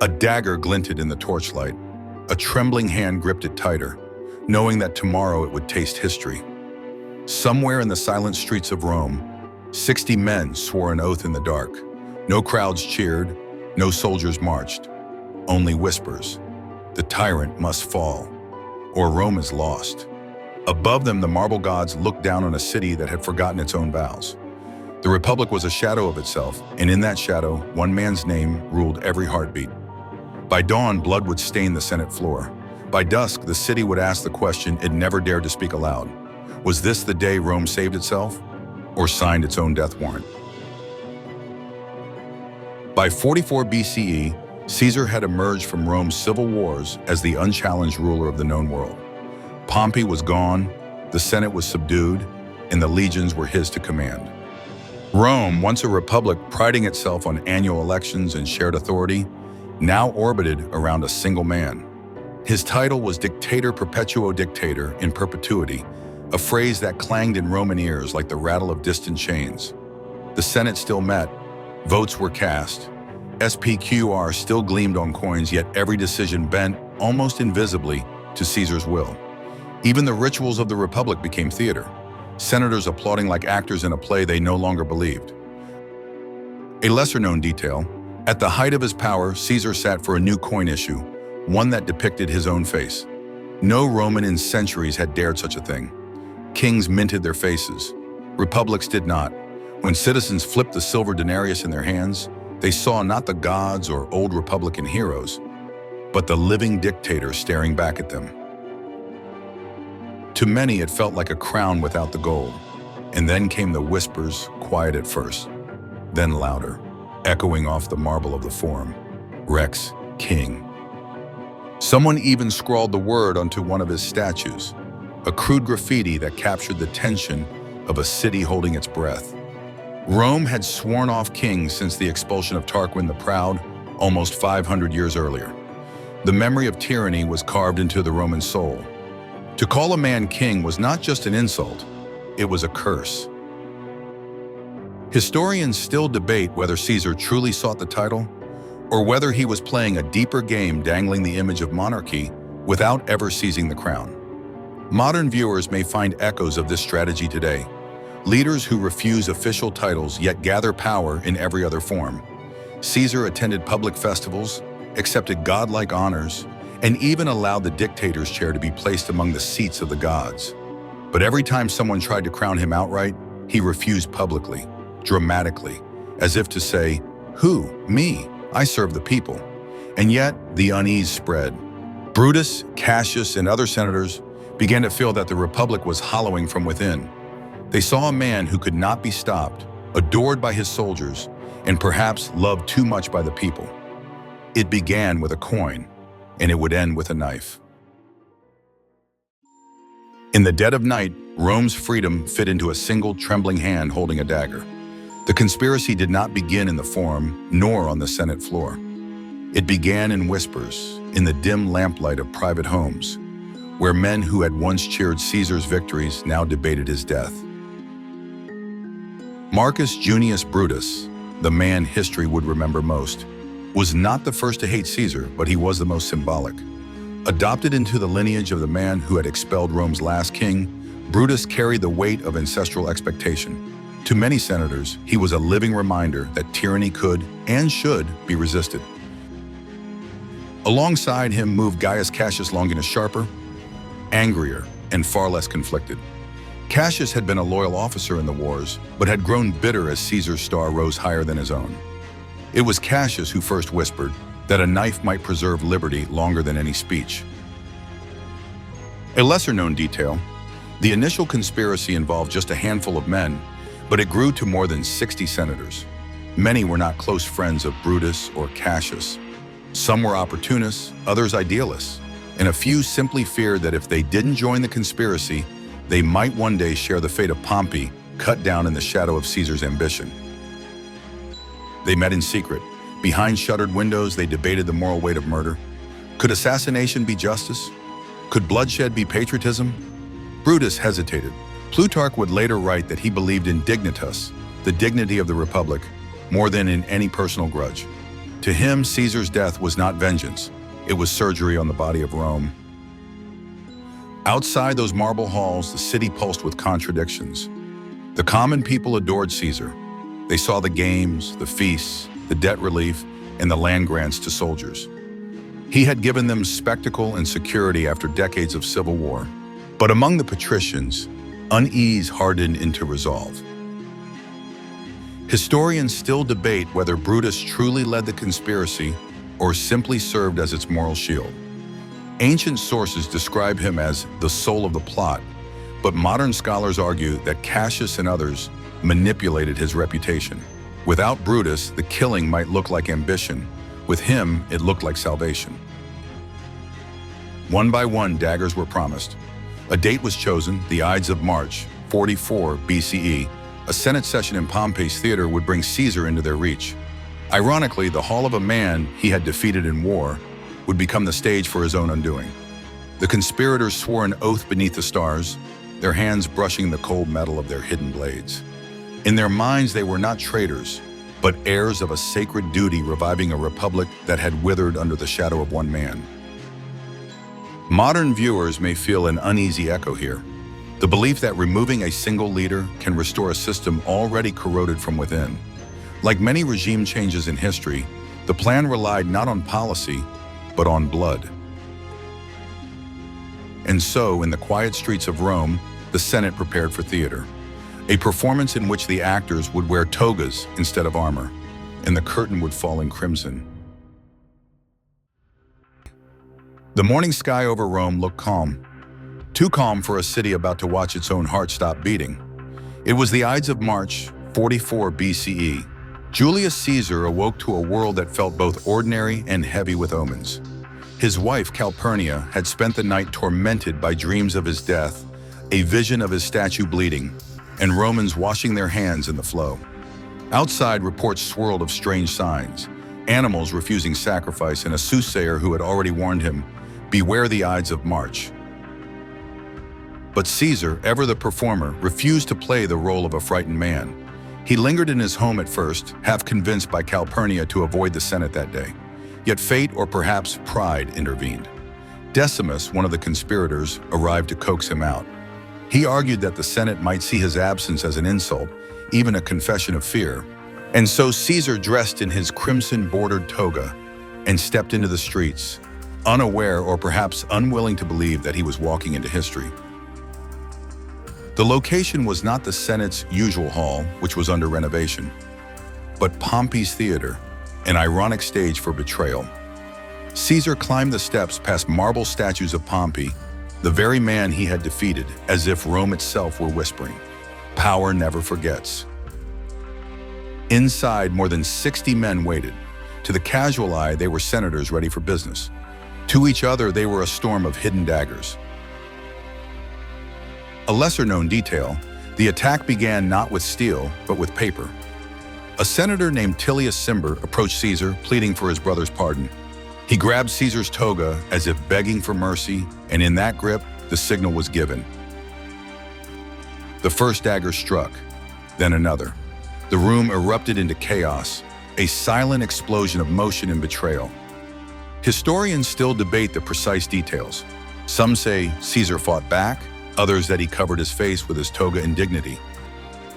A dagger glinted in the torchlight. A trembling hand gripped it tighter, knowing that tomorrow it would taste history. Somewhere in the silent streets of Rome, 60 men swore an oath in the dark. No crowds cheered, no soldiers marched, only whispers. The tyrant must fall, or Rome is lost. Above them, the marble gods looked down on a city that had forgotten its own vows. The Republic was a shadow of itself, and in that shadow, one man's name ruled every heartbeat. By dawn, blood would stain the Senate floor. By dusk, the city would ask the question it never dared to speak aloud. Was this the day Rome saved itself, or signed its own death warrant? By 44 BCE, Caesar had emerged from Rome's civil wars as the unchallenged ruler of the known world. Pompey was gone, the Senate was subdued, and the legions were his to command. Rome, once a republic priding itself on annual elections and shared authority, now orbited around a single man. His title was Dictator Perpetuo Dictator in perpetuity, a phrase that clanged in Roman ears like the rattle of distant chains. The Senate still met, votes were cast, SPQR still gleamed on coins, yet every decision bent, almost invisibly, to Caesar's will. Even the rituals of the Republic became theater, senators applauding like actors in a play they no longer believed. A lesser-known detail, at the height of his power, Caesar sat for a new coin issue, one that depicted his own face. No Roman in centuries had dared such a thing. Kings minted their faces. Republics did not. When citizens flipped the silver denarius in their hands, they saw not the gods or old Republican heroes, but the living dictator staring back at them. To many, it felt like a crown without the gold. And then came the whispers, quiet at first, then louder, echoing off the marble of the Forum: Rex, King. Someone even scrawled the word onto one of his statues, a crude graffiti that captured the tension of a city holding its breath. Rome had sworn off kings since the expulsion of Tarquin the Proud, almost 500 years earlier. The memory of tyranny was carved into the Roman soul. To call a man king was not just an insult, it was a curse. Historians still debate whether Caesar truly sought the title, or whether he was playing a deeper game dangling the image of monarchy without ever seizing the crown. Modern viewers may find echoes of this strategy today. Leaders who refuse official titles yet gather power in every other form. Caesar attended public festivals, accepted godlike honors, and even allowed the dictator's chair to be placed among the seats of the gods. But every time someone tried to crown him outright, he refused publicly, dramatically, as if to say, "Who? Me? I serve the people." And yet, the unease spread. Brutus, Cassius, and other senators began to feel that the Republic was hollowing from within. They saw a man who could not be stopped, adored by his soldiers, and perhaps loved too much by the people. It began with a coin, and it would end with a knife. In the dead of night, Rome's freedom fit into a single trembling hand holding a dagger. The conspiracy did not begin in the Forum, nor on the Senate floor. It began in whispers, in the dim lamplight of private homes, where men who had once cheered Caesar's victories now debated his death. Marcus Junius Brutus, the man history would remember most, was not the first to hate Caesar, but he was the most symbolic. Adopted into the lineage of the man who had expelled Rome's last king, Brutus carried the weight of ancestral expectation. To many senators, he was a living reminder that tyranny could and should be resisted. Alongside him moved Gaius Cassius Longinus Sharper, angrier and far less conflicted. Cassius had been a loyal officer in the wars, but had grown bitter as Caesar's star rose higher than his own. It was Cassius who first whispered that a knife might preserve liberty longer than any speech. A lesser-known detail, the initial conspiracy involved just a handful of men, but it grew to more than 60 senators. Many were not close friends of Brutus or Cassius. Some were opportunists, others idealists, and a few simply feared that if they didn't join the conspiracy, they might one day share the fate of Pompey, cut down in the shadow of Caesar's ambition. They met in secret. Behind shuttered windows, they debated the moral weight of murder. Could assassination be justice? Could bloodshed be patriotism? Brutus hesitated. Plutarch would later write that he believed in dignitas, the dignity of the Republic, more than in any personal grudge. To him, Caesar's death was not vengeance. It was surgery on the body of Rome. Outside those marble halls, the city pulsed with contradictions. The common people adored Caesar. They saw the games, the feasts, the debt relief, and the land grants to soldiers. He had given them spectacle and security after decades of civil war. But among the patricians, unease hardened into resolve. Historians still debate whether Brutus truly led the conspiracy or simply served as its moral shield. Ancient sources describe him as the soul of the plot, but modern scholars argue that Cassius and others manipulated his reputation. Without Brutus, the killing might look like ambition. With him, it looked like salvation. One by one, daggers were promised. A date was chosen, the Ides of March, 44 BCE. A Senate session in Pompey's theater would bring Caesar into their reach. Ironically, the hall of a man he had defeated in war would become the stage for his own undoing. The conspirators swore an oath beneath the stars, their hands brushing the cold metal of their hidden blades. In their minds, they were not traitors, but heirs of a sacred duty reviving a republic that had withered under the shadow of one man. Modern viewers may feel an uneasy echo here. The belief that removing a single leader can restore a system already corroded from within. Like many regime changes in history, the plan relied not on policy, but on blood. And so, in the quiet streets of Rome, the Senate prepared for theater, a performance in which the actors would wear togas instead of armor, and the curtain would fall in crimson. The morning sky over Rome looked calm. Too calm for a city about to watch its own heart stop beating. It was the Ides of March, 44 BCE. Julius Caesar awoke to a world that felt both ordinary and heavy with omens. His wife, Calpurnia, had spent the night tormented by dreams of his death, a vision of his statue bleeding, and Romans washing their hands in the flow. Outside, reports swirled of strange signs, animals refusing sacrifice, and a soothsayer who had already warned him, "Beware the Ides of March." But Caesar, ever the performer, refused to play the role of a frightened man. He lingered in his home at first, half convinced by Calpurnia to avoid the Senate that day. Yet fate, or perhaps pride, intervened. Decimus, one of the conspirators, arrived to coax him out. He argued that the Senate might see his absence as an insult, even a confession of fear. And so Caesar dressed in his crimson-bordered toga and stepped into the streets, unaware or perhaps unwilling to believe that he was walking into history. The location was not the Senate's usual hall, which was under renovation, but Pompey's theater, an ironic stage for betrayal. Caesar climbed the steps past marble statues of Pompey, the very man he had defeated, as if Rome itself were whispering, "Power never forgets." Inside, more than 60 men waited. To the casual eye, they were senators ready for business. To each other, they were a storm of hidden daggers. A lesser-known detail, the attack began not with steel, but with paper. A senator named Julius Caesar approached Caesar, pleading for his brother's pardon. He grabbed Caesar's toga as if begging for mercy, and in that grip, the signal was given. The first dagger struck, then another. The room erupted into chaos, a silent explosion of motion and betrayal. Historians still debate the precise details. Some say Caesar fought back, others that he covered his face with his toga in dignity.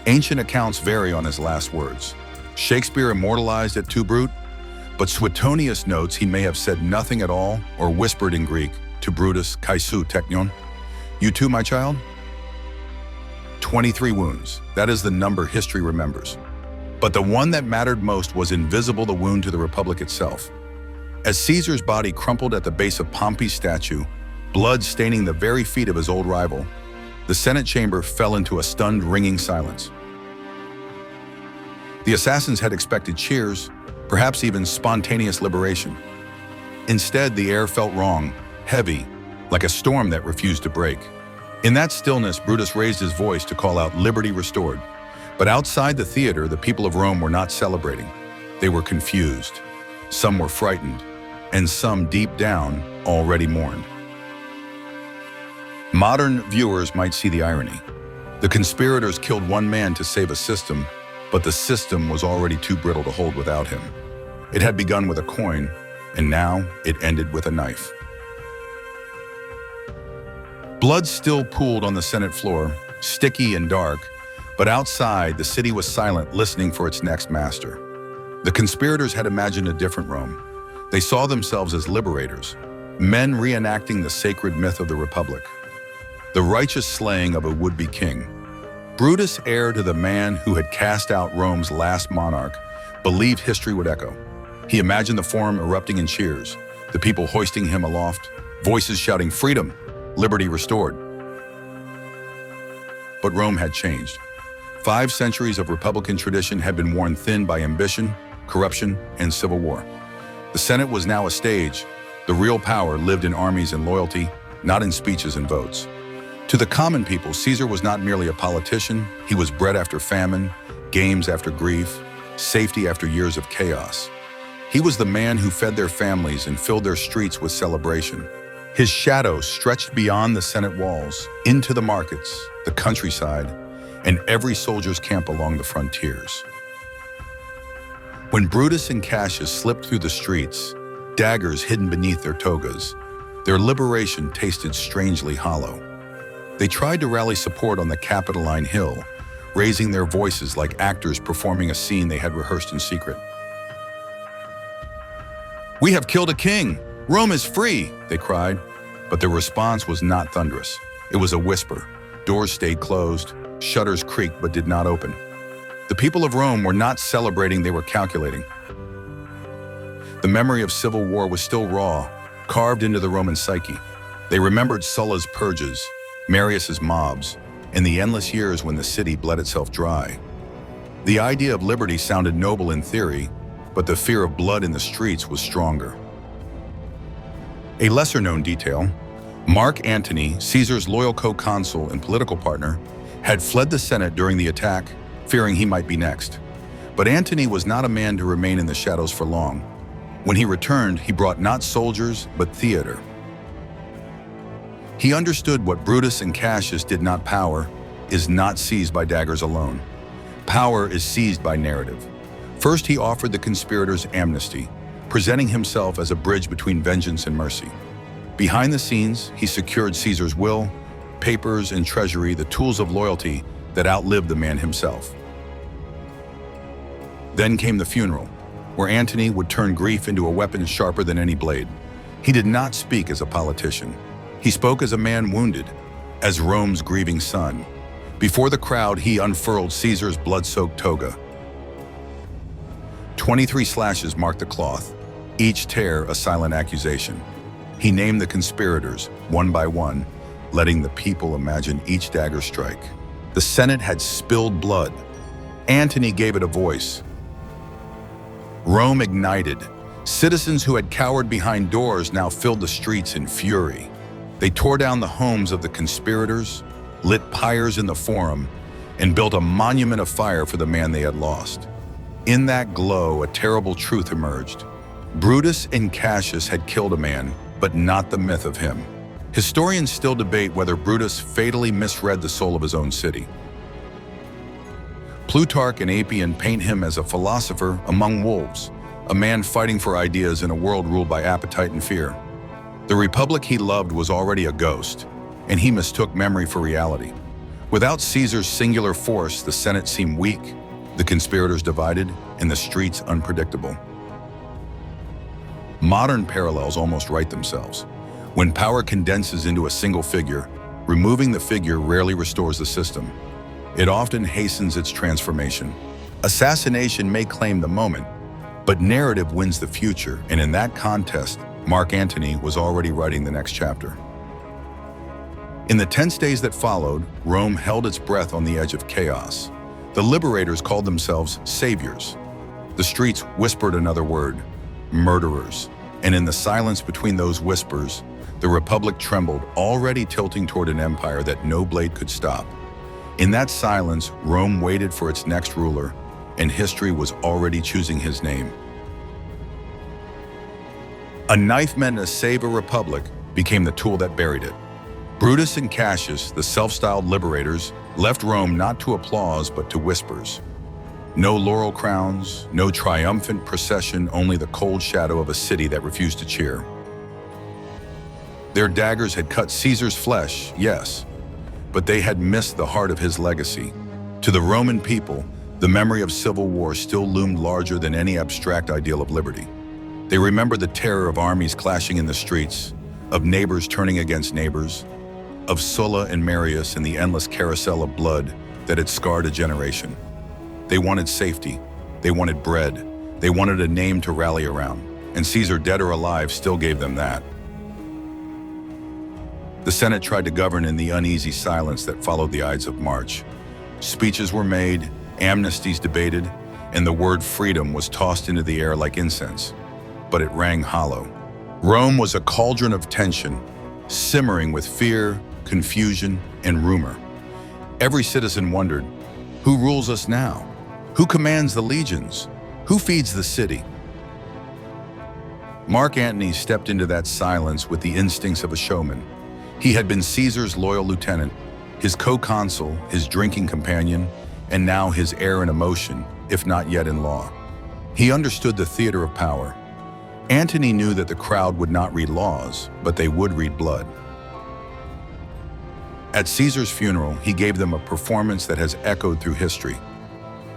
Ancient accounts vary on his last words. Shakespeare immortalized it too brute, but Suetonius notes he may have said nothing at all or whispered in Greek to Brutus, "Kaisou teknion," "You too, my child?" 23 wounds, that is the number history remembers. But the one that mattered most was invisible, the wound to the Republic itself. As Caesar's body crumpled at the base of Pompey's statue, blood staining the very feet of his old rival, the Senate chamber fell into a stunned, ringing silence. The assassins had expected cheers, perhaps even spontaneous liberation. Instead, the air felt wrong, heavy, like a storm that refused to break. In that stillness, Brutus raised his voice to call out liberty restored. But outside the theater, the people of Rome were not celebrating. They were confused. Some were frightened, and some deep down already mourned. Modern viewers might see the irony. The conspirators killed one man to save a system, but the system was already too brittle to hold without him. It had begun with a coin, and now it ended with a knife. Blood still pooled on the Senate floor, sticky and dark, but outside, the city was silent, listening for its next master. The conspirators had imagined a different Rome. They saw themselves as liberators, men reenacting the sacred myth of the Republic, the righteous slaying of a would-be king. Brutus, heir to the man who had cast out Rome's last monarch, believed history would echo. He imagined the forum erupting in cheers, the people hoisting him aloft, voices shouting freedom, liberty restored. But Rome had changed. 5 centuries of Republican tradition had been worn thin by ambition, corruption, and civil war. The Senate was now a stage. The real power lived in armies and loyalty, not in speeches and votes. To the common people, Caesar was not merely a politician. He was bread after famine, games after grief, safety after years of chaos. He was the man who fed their families and filled their streets with celebration. His shadow stretched beyond the Senate walls, into the markets, the countryside, and every soldier's camp along the frontiers. When Brutus and Cassius slipped through the streets, daggers hidden beneath their togas, their liberation tasted strangely hollow. They tried to rally support on the Capitoline Hill, raising their voices like actors performing a scene they had rehearsed in secret. "We have killed a king! Rome is free!" they cried. But their response was not thunderous. It was a whisper. Doors stayed closed, shutters creaked but did not open. The people of Rome were not celebrating, they were calculating. The memory of civil war was still raw, carved into the Roman psyche. They remembered Sulla's purges, Marius's mobs, and the endless years when the city bled itself dry. The idea of liberty sounded noble in theory, but the fear of blood in the streets was stronger. A lesser-known detail, Mark Antony, Caesar's loyal co-consul and political partner, had fled the Senate during the attack, fearing he might be next. But Antony was not a man to remain in the shadows for long. When he returned, he brought not soldiers, but theater. He understood what Brutus and Cassius did not. Power is not seized by daggers alone. Power is seized by narrative. First, he offered the conspirators amnesty, presenting himself as a bridge between vengeance and mercy. Behind the scenes, he secured Caesar's will, papers, and treasury, the tools of loyalty that outlived the man himself. Then came the funeral, where Antony would turn grief into a weapon sharper than any blade. He did not speak as a politician. He spoke as a man wounded, as Rome's grieving son. Before the crowd, he unfurled Caesar's blood-soaked toga. 23 slashes marked the cloth, each tear a silent accusation. He named the conspirators, one by one, letting the people imagine each dagger strike. The Senate had spilled blood. Antony gave it a voice. Rome ignited. Citizens who had cowered behind doors now filled the streets in fury. They tore down the homes of the conspirators, lit pyres in the forum, and built a monument of fire for the man they had lost. In that glow, a terrible truth emerged. Brutus and Cassius had killed a man, but not the myth of him. Historians still debate whether Brutus fatally misread the soul of his own city. Plutarch and Appian paint him as a philosopher among wolves, a man fighting for ideas in a world ruled by appetite and fear. The republic he loved was already a ghost, and he mistook memory for reality. Without Caesar's singular force, the Senate seemed weak, the conspirators divided, and the streets unpredictable. Modern parallels almost write themselves. When power condenses into a single figure, removing the figure rarely restores the system. It often hastens its transformation. Assassination may claim the moment, but narrative wins the future, and in that contest, Mark Antony was already writing the next chapter. In the tense days that followed, Rome held its breath on the edge of chaos. The liberators called themselves saviors. The streets whispered another word, murderers. And in the silence between those whispers, the Republic trembled, already tilting toward an empire that no blade could stop. In that silence, Rome waited for its next ruler, and history was already choosing his name. A knife meant to save a republic became the tool that buried it. Brutus and Cassius, the self-styled liberators, left Rome not to applause but to whispers. No laurel crowns, no triumphant procession, only the cold shadow of a city that refused to cheer. Their daggers had cut Caesar's flesh, yes, but they had missed the heart of his legacy. To the Roman people, the memory of civil war still loomed larger than any abstract ideal of liberty. They remembered the terror of armies clashing in the streets, of neighbors turning against neighbors, of Sulla and Marius and the endless carousel of blood that had scarred a generation. They wanted safety, they wanted bread, they wanted a name to rally around, and Caesar, dead or alive, still gave them that. The Senate tried to govern in the uneasy silence that followed the Ides of March. Speeches were made, amnesties debated, and the word freedom was tossed into the air like incense, but it rang hollow. Rome was a cauldron of tension, simmering with fear, confusion, and rumor. Every citizen wondered, who rules us now? Who commands the legions? Who feeds the city? Mark Antony stepped into that silence with the instincts of a showman. He had been Caesar's loyal lieutenant, his co-consul, his drinking companion, and now his heir in emotion, if not yet in law. He understood the theater of power. Antony knew that the crowd would not read laws, but they would read blood. At Caesar's funeral, he gave them a performance that has echoed through history.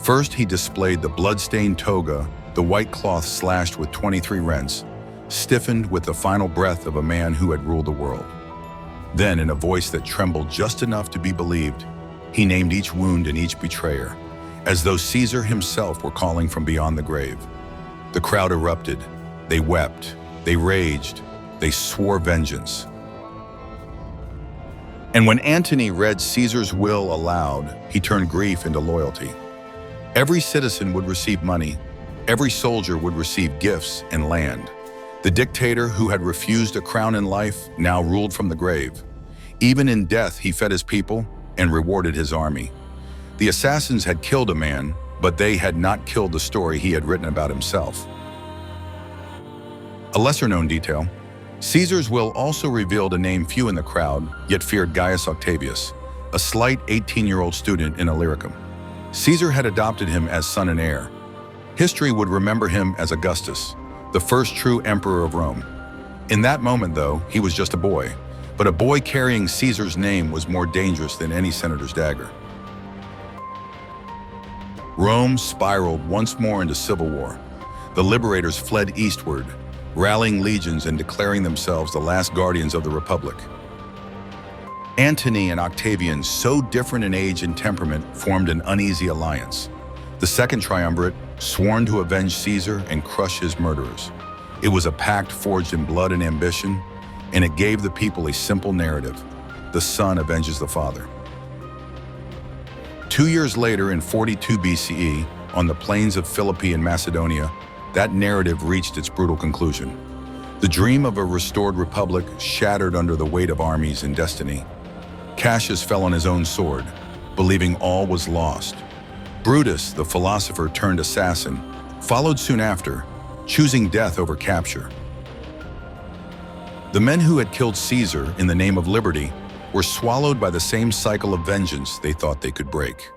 First, he displayed the blood-stained toga, the white cloth slashed with 23 rents, stiffened with the final breath of a man who had ruled the world. Then, in a voice that trembled just enough to be believed, he named each wound and each betrayer, as though Caesar himself were calling from beyond the grave. The crowd erupted. They wept. They raged. They swore vengeance. And when Antony read Caesar's will aloud, he turned grief into loyalty. Every citizen would receive money. Every soldier would receive gifts and land. The dictator who had refused a crown in life now ruled from the grave. Even in death, he fed his people and rewarded his army. The assassins had killed a man, but they had not killed the story he had written about himself. A lesser-known detail, Caesar's will also revealed a name few in the crowd yet feared: Gaius Octavius, a slight 18-year-old student in Illyricum. Caesar had adopted him as son and heir. History would remember him as Augustus, the first true emperor of Rome. In that moment, though, he was just a boy, but a boy carrying Caesar's name was more dangerous than any senator's dagger. Rome spiraled once more into civil war. The liberators fled eastward, rallying legions and declaring themselves the last guardians of the Republic. Antony and Octavian, so different in age and temperament, formed an uneasy alliance. The second triumvirate, sworn to avenge Caesar and crush his murderers. It was a pact forged in blood and ambition, and it gave the people a simple narrative: the son avenges the father. 2 years later, in 42 BCE, on the plains of Philippi in Macedonia, that narrative reached its brutal conclusion. The dream of a restored republic shattered under the weight of armies and destiny. Cassius fell on his own sword, believing all was lost. Brutus, the philosopher turned assassin, followed soon after, choosing death over capture. The men who had killed Caesar in the name of liberty were swallowed by the same cycle of vengeance they thought they could break.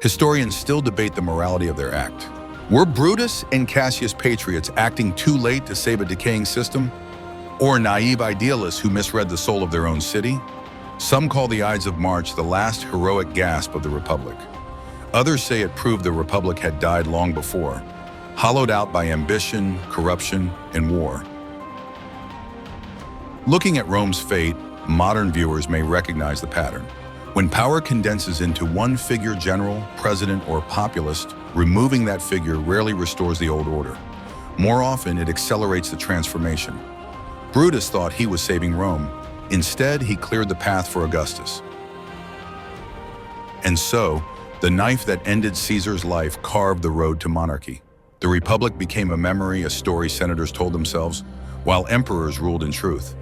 Historians still debate the morality of their act. Were Brutus and Cassius patriots acting too late to save a decaying system? Or naive idealists who misread the soul of their own city? Some call the Ides of March the last heroic gasp of the Republic. Others say it proved the Republic had died long before, hollowed out by ambition, corruption, and war. Looking at Rome's fate, modern viewers may recognize the pattern. When power condenses into one figure, general, president, or populist, removing that figure rarely restores the old order. More often, it accelerates the transformation. Brutus thought he was saving Rome. Instead, he cleared the path for Augustus. And so, the knife that ended Caesar's life carved the road to monarchy. The Republic became a memory, a story senators told themselves, while emperors ruled in truth.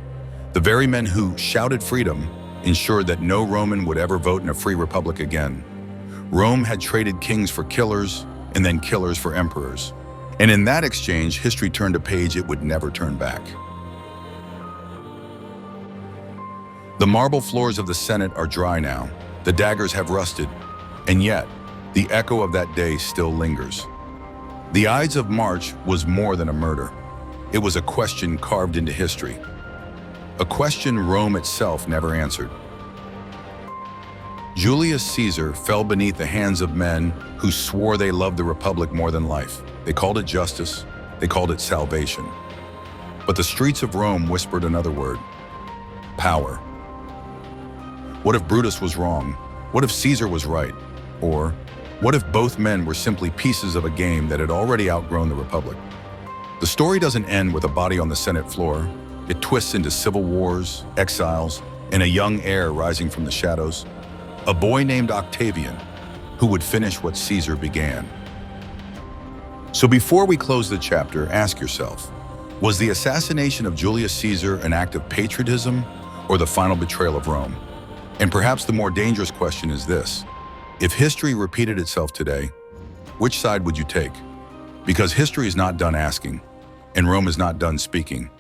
The very men who shouted freedom ensured that no Roman would ever vote in a free republic again. Rome had traded kings for killers, and then killers for emperors. And in that exchange, history turned a page it would never turn back. The marble floors of the Senate are dry now. The daggers have rusted. And yet, The echo of that day still lingers. The Ides of March was more than a murder. It was a question carved into history. A question Rome itself never answered. Julius Caesar fell beneath the hands of men who swore they loved the Republic more than life. They called it justice, they called it salvation. But the streets of Rome whispered another word: power. What if Brutus was wrong? What if Caesar was right? Or what if both men were simply pieces of a game that had already outgrown the Republic? The story doesn't end with a body on the Senate floor. It twists into civil wars, exiles, and a young heir rising from the shadows. A boy named Octavian, who would finish what Caesar began. So before we close the chapter, ask yourself, was the assassination of Julius Caesar an act of patriotism or the final betrayal of Rome? And perhaps the more dangerous question is this: if history repeated itself today, which side would you take? Because history is not done asking, and Rome is not done speaking.